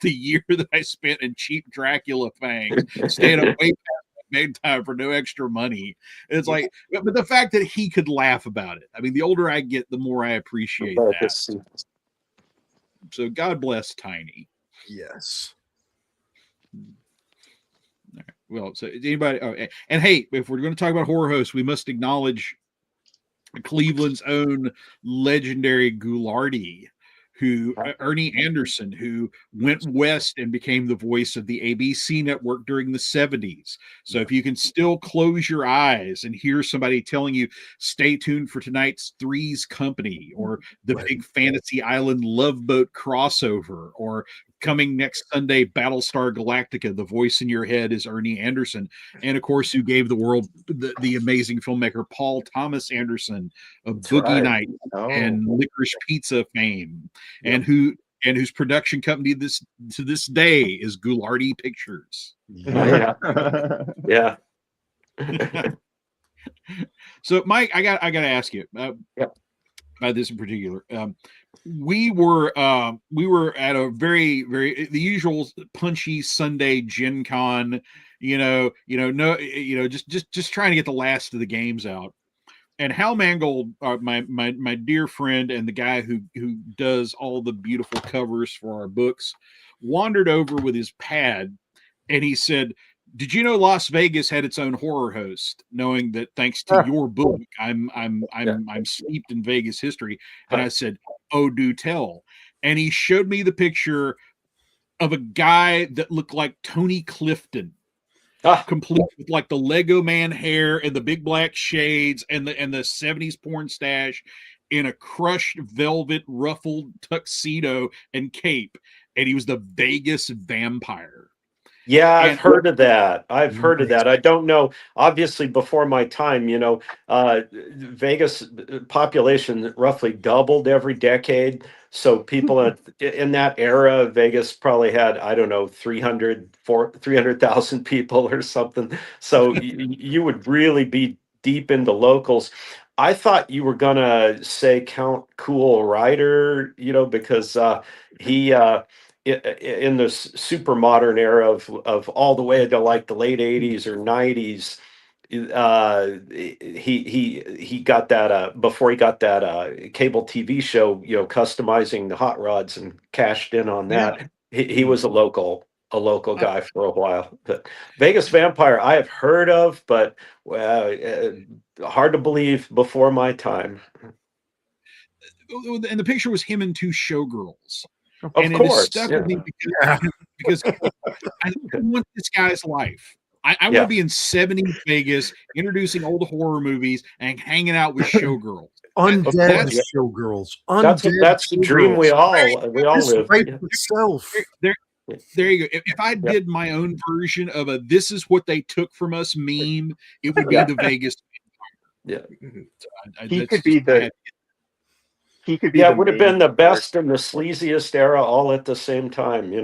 Speaker 1: year that I spent in cheap Dracula fangs, staying up way past bedtime for no extra money. It's like, but the fact that he could laugh about it. I mean, the older I get, the more I appreciate that. So God bless Tiny.
Speaker 5: Yes.
Speaker 1: Well, so anybody, and hey, if we're going to talk about horror hosts, we must acknowledge Cleveland's own legendary Ghoulardi, Ernie Anderson, who went west and became the voice of the ABC network during the 70s. So if you can still close your eyes and hear somebody telling you, stay tuned for tonight's Three's Company, or the big Fantasy Island Love Boat crossover, or coming next Sunday, Battlestar Galactica, the voice in your head is Ernie Anderson. And of course, who gave the world the amazing filmmaker Paul Thomas Anderson of Boogie Nights and Licorice Pizza fame, and whose production company to this day is Ghoulardi Pictures.
Speaker 4: Yeah.
Speaker 1: So, Mike, I got to ask you about this in particular. We were at a very, very the usual punchy Sunday Gen Con, just trying to get the last of the games out. And Hal Mangold, my dear friend and the guy who does all the beautiful covers for our books, wandered over with his pad, and he said, "Did you know Las Vegas had its own horror host?" Knowing that thanks to your book, I'm steeped in Vegas history. And I said, "Oh, do tell." And he showed me the picture of a guy that looked like Tony Clifton, complete with like the Lego Man hair and the big black shades and the 70s porn stash, in a crushed velvet ruffled tuxedo and cape, and he was the Vegas vampire.
Speaker 4: Yeah, I've heard of that. I don't know. Obviously, before my time, Vegas population roughly doubled every decade. So people in that era, Vegas probably had, I don't know, 300,000 people or something. So you would really be deep into locals. I thought you were gonna say Count Cool Rider, because he. In the super modern era of all the way to like the late 80s or 90s, he got that before he got that cable TV show, customizing the hot rods, and cashed in on that. He was a local guy for a while. But Vegas Vampire I have heard of, but hard to believe before my time.
Speaker 1: And the picture was him and two showgirls.
Speaker 4: Of
Speaker 1: and
Speaker 4: course,
Speaker 1: it stuck with me because I want this guy's life. I want to be in 70s Vegas, introducing old horror movies and hanging out with showgirls.
Speaker 5: Undead showgirls.
Speaker 4: That's the dream we all live.
Speaker 5: Itself.
Speaker 1: There you go. If I did my own version of a "this is what they took from us" meme, it would be the Vegas.
Speaker 3: Yeah, he could be the. He could be.
Speaker 4: Yeah, it would have been the best and the sleaziest era all at the same time.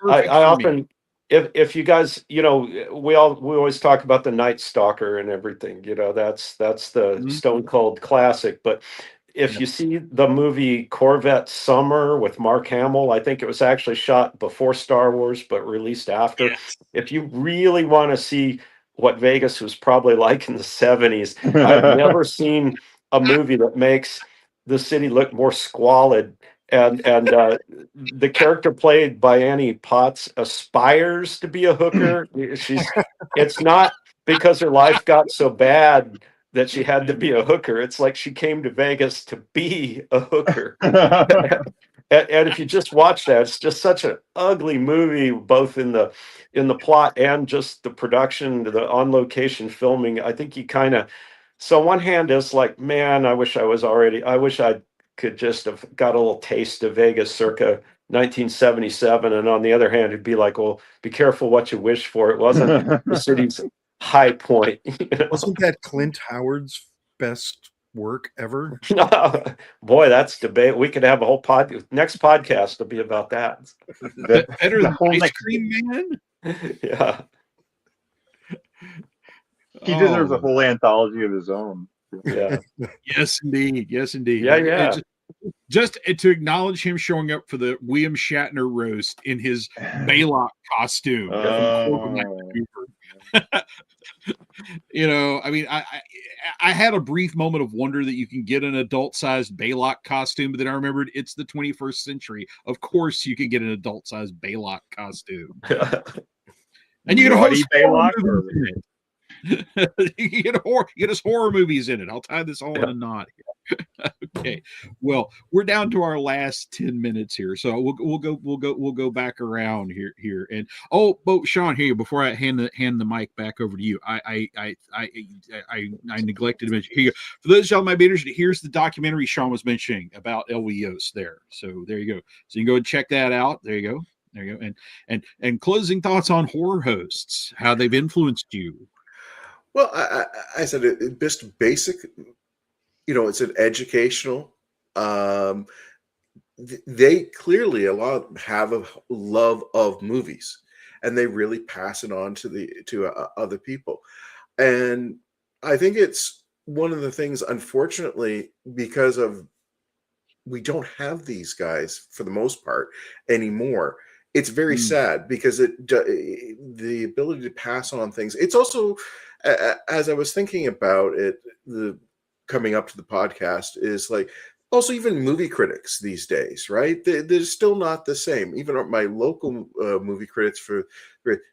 Speaker 4: I often, if you guys, we always talk about the Night Stalker and everything. That's the Stone Cold classic. But if you see the movie Corvette Summer with Mark Hamill, I think it was actually shot before Star Wars but released after. Yes. If you really want to see what Vegas was probably like in the 70s, I've never seen a movie that makes the city look more squalid, and the character played by Annie Potts aspires to be a hooker. It's not because her life got so bad that she had to be a hooker. It's like she came to Vegas to be a hooker. And if you just watch that, it's just such an ugly movie, both in the plot and just the production, the on location filming. I think you kind of. So on one hand, it's like, man, I wish I could just have got a little taste of Vegas circa 1977. And on the other hand, it'd be like, well, be careful what you wish for. It wasn't the city's high point.
Speaker 5: Wasn't that Clint Howard's best work ever?
Speaker 4: Boy, that's debate. We could have a whole next podcast will be about that.
Speaker 1: Better
Speaker 3: the
Speaker 1: than
Speaker 3: whole
Speaker 1: Ice
Speaker 3: next
Speaker 1: Cream Man?
Speaker 4: Yeah.
Speaker 3: he deserves a
Speaker 1: Oh,
Speaker 3: whole anthology of his own.
Speaker 4: Yeah.
Speaker 1: yes, indeed. Yes, indeed.
Speaker 4: Yeah, yeah.
Speaker 1: Just to acknowledge him showing up for the William Shatner roast in his Baylock costume from Corbin Cooper. You know, I mean, I had a brief moment of wonder that you can get an adult-sized Baylock costume, but then I remembered it's the 21st century. Of course, you can get an adult-sized Baylock costume, and you can
Speaker 3: Naughty
Speaker 1: host
Speaker 3: Baylock or
Speaker 1: you get us horror movies in it. I'll tie this all in a knot. Okay, well, we're down to our last 10 minutes here, so we'll go back around here. And Sean, here before I hand the mic back over to you, I neglected to mention here. For those of y'all might be interested, here's the documentary Sean was mentioning about Elwy Yost there. So there you go. So you can go and check that out. There you go. There you go. And closing thoughts on horror hosts, how they've influenced you.
Speaker 2: Well, I said it just basic. You know, it's an educational. They clearly have a love of movies, and they really pass it on to other people. And I think it's one of the things, unfortunately, because of we don't have these guys for the most part anymore. It's very sad because the ability to pass on things. It's also, as I was thinking about it, coming up to the podcast is like also even movie critics these days, right? They're still not the same. Even my local movie critics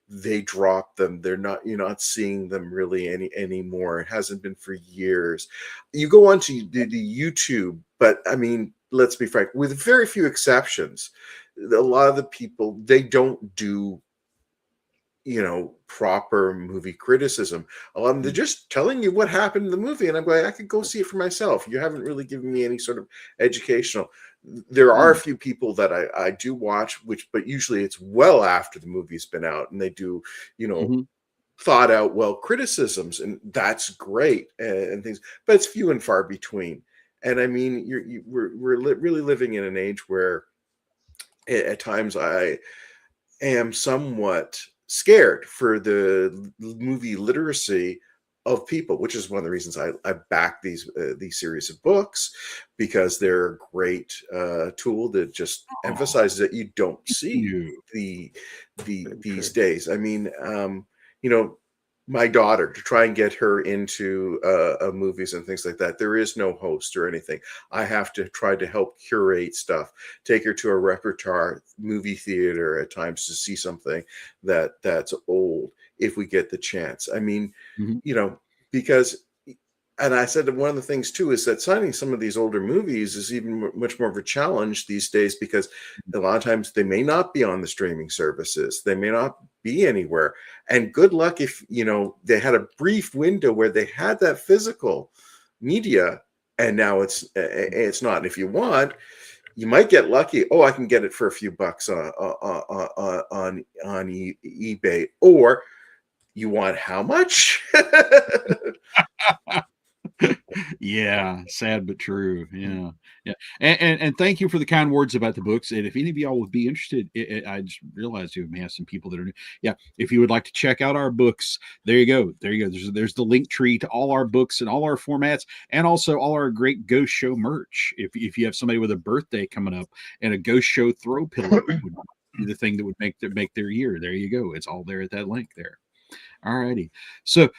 Speaker 2: they dropped them. They're not, you're not seeing them really anymore. It hasn't been for years. You go onto the YouTube, but I mean, let's be frank, with very few exceptions, a lot of the people, they don't do, you know, proper movie criticism. A lot of them, they're just telling you what happened in the movie, and I'm going, I could go see it for myself. You haven't really given me any sort of educational. There are a few people that I do watch, but usually it's well after the movie's been out, and they do, you know, thought out well criticisms, and that's great and things, but it's few and far between. And I mean, we're really living in an age where at times I am somewhat scared for the movie literacy of people, which is one of the reasons I back these series of books, because they're a great tool that just emphasizes that you don't see these days. I mean, you know, my daughter, to try and get her into movies and things like that, there is no host or anything. I have to try to help curate stuff, take her to a repertoire movie theater at times to see something that's old if we get the chance. I mean, you know, because, and I said that one of the things too is that signing some of these older movies is even much more of a challenge these days, because a lot of times they may not be on the streaming services. They may not be anywhere. And good luck if, you know, they had a brief window where they had that physical media and now it's not. And if you want, you might get lucky. Oh, I can get it for a few bucks on eBay. Or you want how much?
Speaker 1: Yeah, sad but true. Yeah. And thank you for the kind words about the books. And if any of y'all would be interested, I just realized you may have some people that are new. Yeah, if you would like to check out our books, there you go. There's the link tree to all our books and all our formats, and also all our great Ghost Show merch. If you have somebody with a birthday coming up, and a Ghost Show throw pillow would be the thing that would make their year. There you go. It's all there at that link there. All righty. So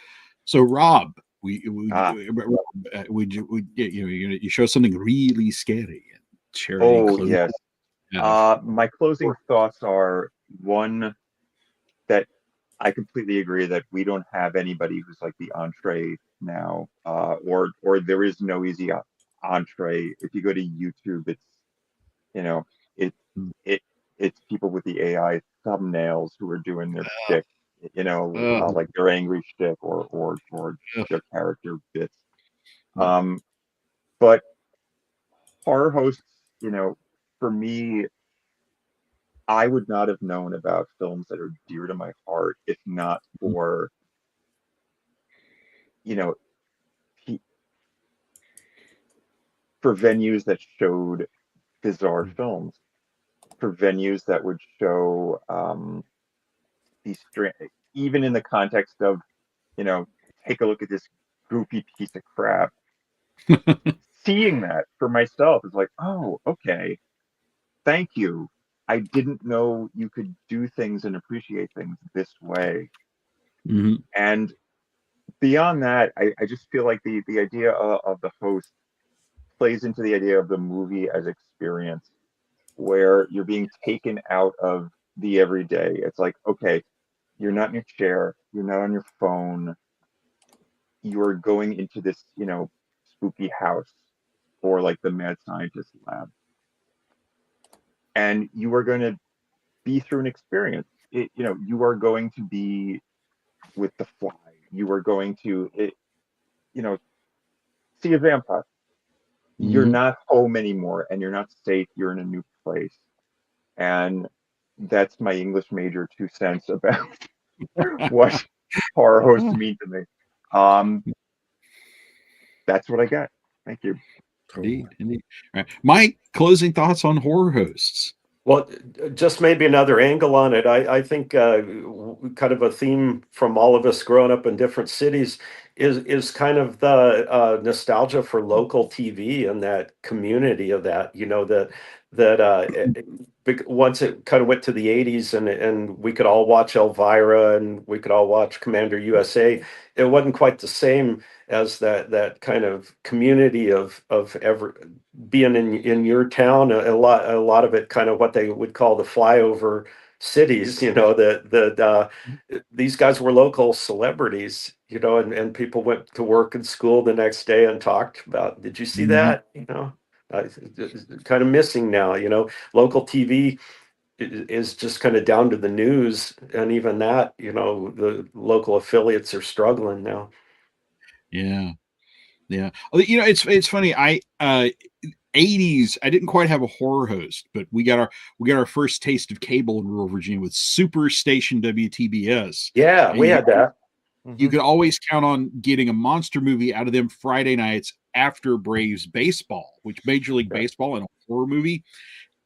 Speaker 1: Rob, you show something really scary and share.
Speaker 3: Oh yes.
Speaker 1: Yeah.
Speaker 3: My closing thoughts are, one, that I completely agree that we don't have anybody who's like the entree now, or there is no easy entree. If you go to YouTube, it's, you know, it's people with the AI thumbnails who are doing their shtick, you know, like their angry shtick or their character bits. But horror hosts, you know, for me, I would not have known about films that are dear to my heart if not for you know, he, for venues that showed bizarre films, for venues that would show these even in the context of, you know, take a look at this goofy piece of crap. Seeing that for myself is like, oh, okay, thank you. I didn't know you could do things and appreciate things this way.
Speaker 1: Mhm.
Speaker 3: And beyond that, I just feel like the idea of the host plays into the idea of the movie as experience, where you're being taken out of the everyday. It's like, okay, you're not in your chair, you're not on your phone, you're going into this, you know, spooky house or like the mad scientist lab, and you are going to be through an experience. You know, you are going to be with the fly. You are going to, you know, see a vampire. You're
Speaker 1: Mhm.
Speaker 3: not home anymore, and you're not safe. You're in a new place, and that's my English major 2 cents about what horror hosts mean to me. That's what I got. Thank you.
Speaker 1: Indeed, indeed. All right. Mike, closing thoughts on horror hosts.
Speaker 4: Well, just maybe another angle on it. I think kind of a theme from all of us growing up in different cities is kind of the nostalgia for local TV and that community of that. You know once it kind of went to the 80s and we could all watch Elvira and we could all watch Commander USA. It wasn't quite the same as that kind of community of every being in your town. A lot of it kind of what they would call the flyover cities, you know, that these guys were local celebrities, you know, and people went to work and school the next day and talked about, did you see that? You know, kind of missing now, you know, local TV is just kind of down to the news, and even that, you know, the local affiliates are struggling now.
Speaker 1: Yeah. Yeah. You know, it's funny. 80s, I didn't quite have a horror host, but we got our first taste of cable in rural Virginia with Superstation WTBS.
Speaker 4: Yeah,
Speaker 1: And
Speaker 4: we had that.
Speaker 1: you could always count on getting a monster movie out of them Friday nights after Braves baseball, which Major League Baseball and a horror movie.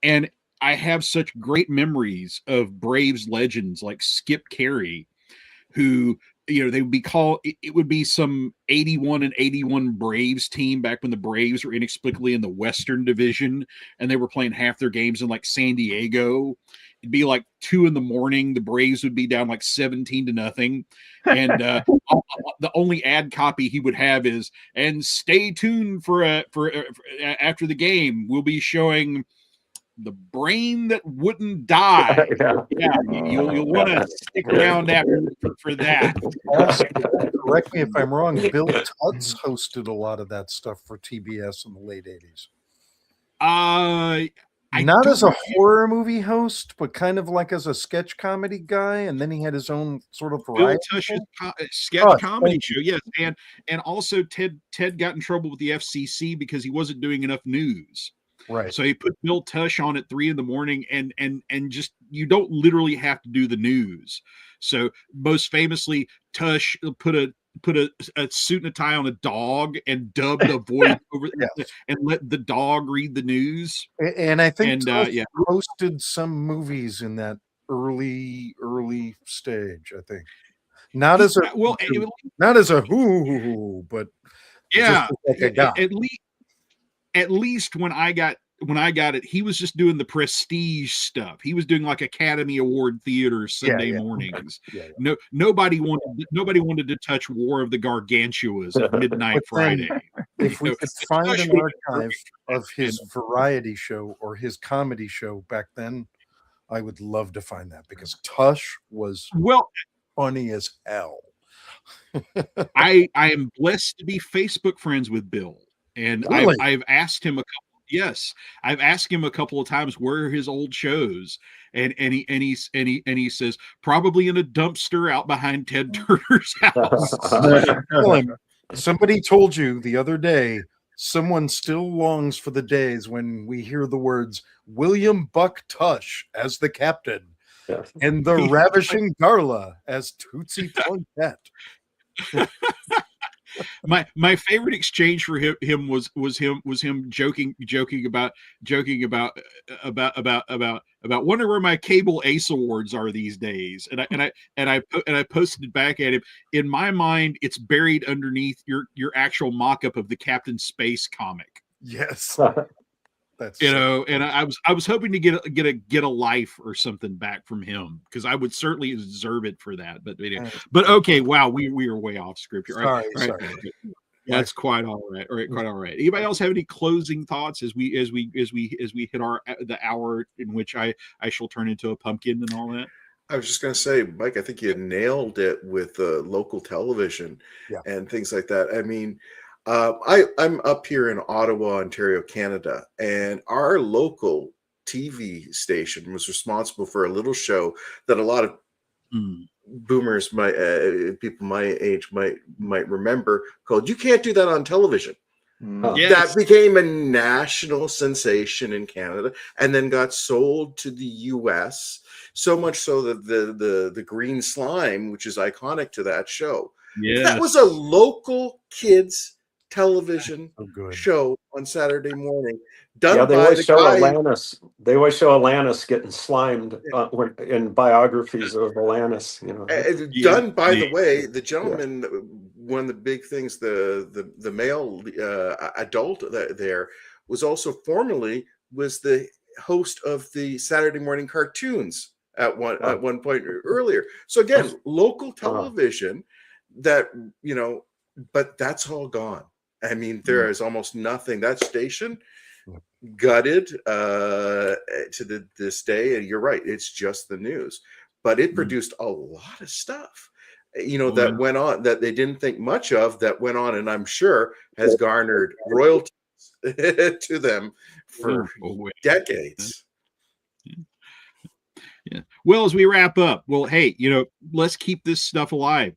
Speaker 1: And I have such great memories of Braves legends like Skip Carey, who, you know, they would be called, it would be some 81 and 81 Braves team back when the Braves were inexplicably in the Western Division and they were playing half their games in like San Diego. It'd be like 2 a.m. The Braves would be down like 17-0. And the only ad copy he would have is, and stay tuned for after the game, we'll be showing the brain that wouldn't die. Yeah, you'll want to stick around after for that.
Speaker 5: Also, correct me if I'm wrong, Bill Tubbs hosted a lot of that stuff for TBS in the late 80s. Not as a horror movie host, but kind of like as a sketch comedy guy, and then he had his own sort of
Speaker 1: Bill
Speaker 5: variety.
Speaker 1: Tush's sketch comedy show, yes, and also Ted got in trouble with the FCC because he wasn't doing enough news.
Speaker 5: Right.
Speaker 1: So he put Bill Tush on at 3 a.m. and just, you don't literally have to do the news. So most famously, Tush put a suit and a tie on a dog and dubbed a voice over and let the dog read the news.
Speaker 5: And I think Tush hosted some movies in that early stage, I think. Not as a who, but
Speaker 1: yeah,
Speaker 5: like a guy.
Speaker 1: At least when I got it, he was just doing the prestige stuff. He was doing like Academy Award theater Sunday mornings. No, nobody wanted to touch War of the Gargantuas at midnight Friday.
Speaker 5: If we could find an archive of his variety show or his comedy show back then, I would love to find that, because Tush was funny as hell.
Speaker 1: I am blessed to be Facebook friends with Bill. And
Speaker 5: really?
Speaker 1: I've asked him I've asked him a couple of times where are his old shows, and he says probably in a dumpster out behind Ted Turner's house.
Speaker 5: Somebody told you the other day, someone still longs for the days when we hear the words William Buck Tush as the captain, and the ravishing Darla as Tootsie Plunkett.
Speaker 1: My favorite exchange for him was him joking about wondering where my cable ace awards are these days, and I posted back at him. In my mind, it's buried underneath your actual mock-up of the Captain Space comic.
Speaker 5: Yes. That's
Speaker 1: And I was hoping to get a life or something back from him, because I would certainly deserve it for that. But okay, wow, we are way off script here.
Speaker 5: Sorry.
Speaker 1: That's quite all right. All right, quite all right. Anybody else have any closing thoughts as we hit the hour in which I shall turn into a pumpkin and all that?
Speaker 2: I was just going to say, Mike, I think you nailed it with local television and things like that. I mean, I'm up here in Ottawa, Ontario, Canada, and our local TV station was responsible for a little show that a lot of boomers people my age might remember, called "You Can't Do That on Television."
Speaker 1: Yes.
Speaker 2: That became a national sensation in Canada, and then got sold to the U.S. So much so that the green slime, which is iconic to that show, that was a local kids television show on Saturday morning. Done by
Speaker 4: they always
Speaker 2: the
Speaker 4: show
Speaker 2: guy.
Speaker 4: Alanis. They always show Alanis getting slimed in biographies of Alanis.
Speaker 2: Done by the way, the gentleman, one of the big things, the male adult there was also formerly was the host of the Saturday morning cartoons at one point earlier. So again, local television that but that's all gone. I mean, there is almost nothing. That station gutted to this day, and you're right, it's just the news. But it produced a lot of stuff, that went on, that they didn't think much of, that went on, and I'm sure has garnered royalties to them for decades.
Speaker 1: Yeah. Well, as we wrap up, hey, let's keep this stuff alive.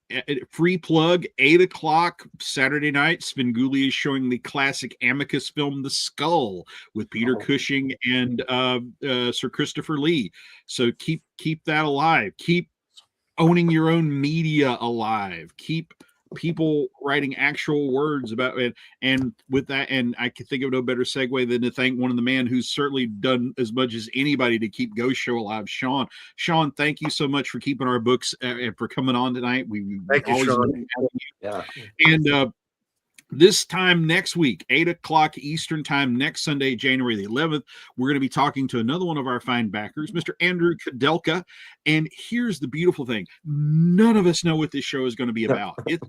Speaker 1: Free plug, 8:00 Saturday night. Svengoolie is showing the classic Amicus film, The Skull, with Peter Cushing and Sir Christopher Lee. So keep that alive. Keep owning your own media alive. Keep people writing actual words about it. And with that, and I can think of no better segue than to thank one of the man who's certainly done as much as anybody to keep Ghost Show alive, Sean. Sean, thank you so much for keeping our books and for coming on tonight. We
Speaker 2: thank you, Sean.
Speaker 1: And this time next week, 8:00 Eastern time, next Sunday, January the 11th, we're going to be talking to another one of our fine backers, Mr. Andrew Kadelka. And here's the beautiful thing. None of us know what this show is going to be about. It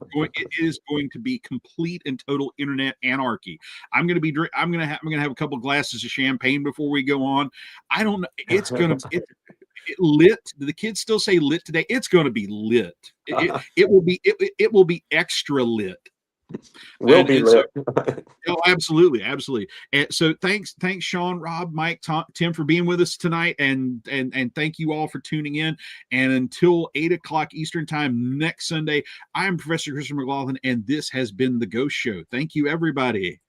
Speaker 1: is going to be complete and total internet anarchy. I'm going to have a couple glasses of champagne before we go on. I don't know. It's going to lit. Do the kids still say lit today? It's going to be lit. It will be extra lit.
Speaker 4: Will be lit.
Speaker 1: Absolutely. And so thanks Sean, Rob, Mike, Tim for being with us tonight, and thank you all for tuning in. And until 8:00 Eastern time next Sunday, I'm Professor Christopher McGlothlin, and this has been The Ghost Show. Thank you, everybody.